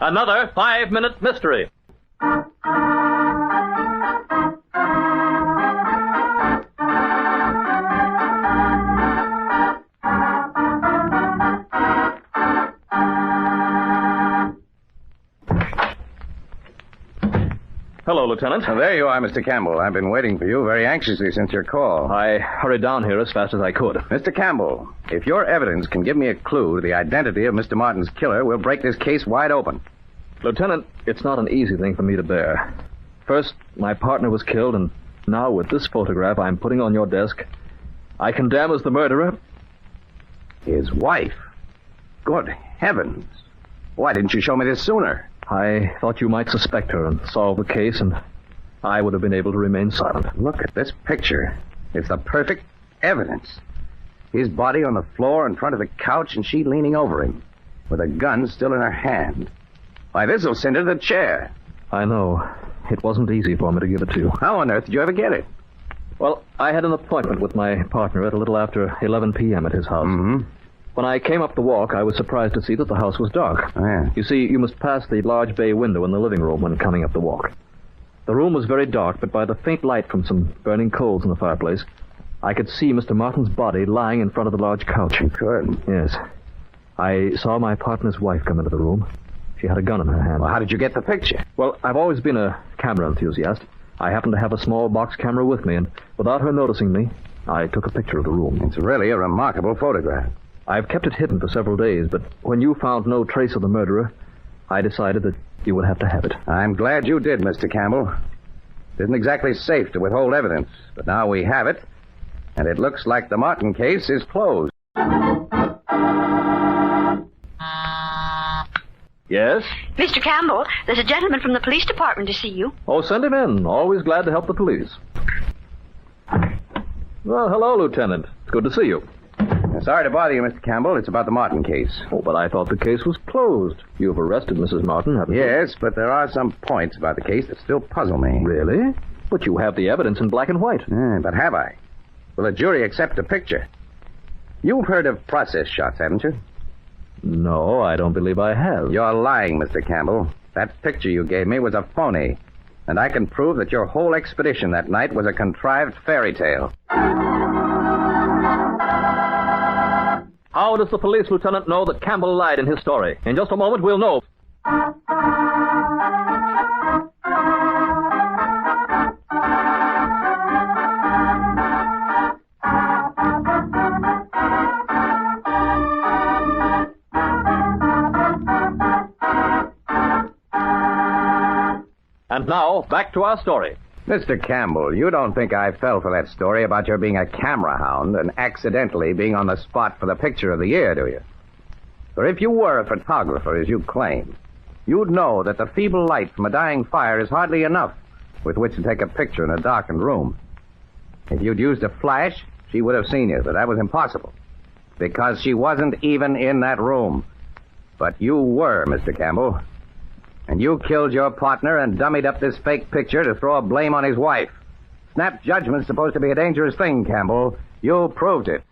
Another 5-minute mystery. Hello, Lieutenant. There you are, Mr. Campbell. I've been waiting for you very anxiously since your call. I hurried down here as fast as I could. Mr. Campbell, if your evidence can give me a clue to the identity of Mr. Martin's killer, we'll break this case wide open. Lieutenant, it's not an easy thing for me to bear. First, my partner was killed, and now with this photograph I'm putting on your desk, I condemn as the murderer His wife? Good heavens. Why didn't you show me this sooner? I thought you might suspect her and solve the case, and I would have been able to remain silent. Look at this picture. It's the perfect evidence. His body on the floor in front of the couch, and she leaning over him, with a gun still in her hand. Why, this'll send her to the chair. I know. It wasn't easy for me to give it to you. How on earth did you ever get it? Well, I had an appointment with my partner at a little after 11 p.m. at his house. Mm-hmm. When I came up the walk, I was surprised to see that the house was dark. Oh, yeah. You see, you must pass the large bay window in the living room when coming up the walk. The room was very dark, but by the faint light from some burning coals in the fireplace, I could see Mr. Martin's body lying in front of the large couch. You could? Yes. I saw my partner's wife come into the room. She had a gun in her hand. Well, how did you get the picture? Well, I've always been a camera enthusiast. I happened to have a small box camera with me, and without her noticing me, I took a picture of the room. It's really a remarkable photograph. I've kept it hidden for several days, but when you found no trace of the murderer, I decided that you would have to have it. I'm glad you did, Mr. Campbell. It isn't exactly safe to withhold evidence, but now we have it, and it looks like the Martin case is closed. Yes? Mr. Campbell, there's a gentleman from the police department to see you. Oh, send him in. Always glad to help the police. Well, hello, Lieutenant. It's good to see you. Sorry to bother you, Mr. Campbell. It's about the Martin case. Oh, but I thought the case was closed. You've arrested Mrs. Martin, haven't you? Yes, but there are some points about the case that still puzzle me. Really? But you have the evidence in black and white. But have I? Will the jury accept a picture? You've heard of process shots, haven't you? No, I don't believe I have. You're lying, Mr. Campbell. That picture you gave me was a phony. And I can prove that your whole expedition that night was a contrived fairy tale. How does the police lieutenant know that Campbell lied in his story? In just a moment, we'll know. And now, back to our story. Mr. Campbell, you don't think I fell for that story about your being a camera hound and accidentally being on the spot for the picture of the year, do you? For if you were a photographer, as you claim, you'd know that the feeble light from a dying fire is hardly enough with which to take a picture in a darkened room. If you'd used a flash, she would have seen you, but that was impossible, because she wasn't even in that room. But you were, Mr. Campbell. And you killed your partner and dummied up this fake picture to throw a blame on his wife. Snap judgment's supposed to be a dangerous thing, Campbell. You proved it.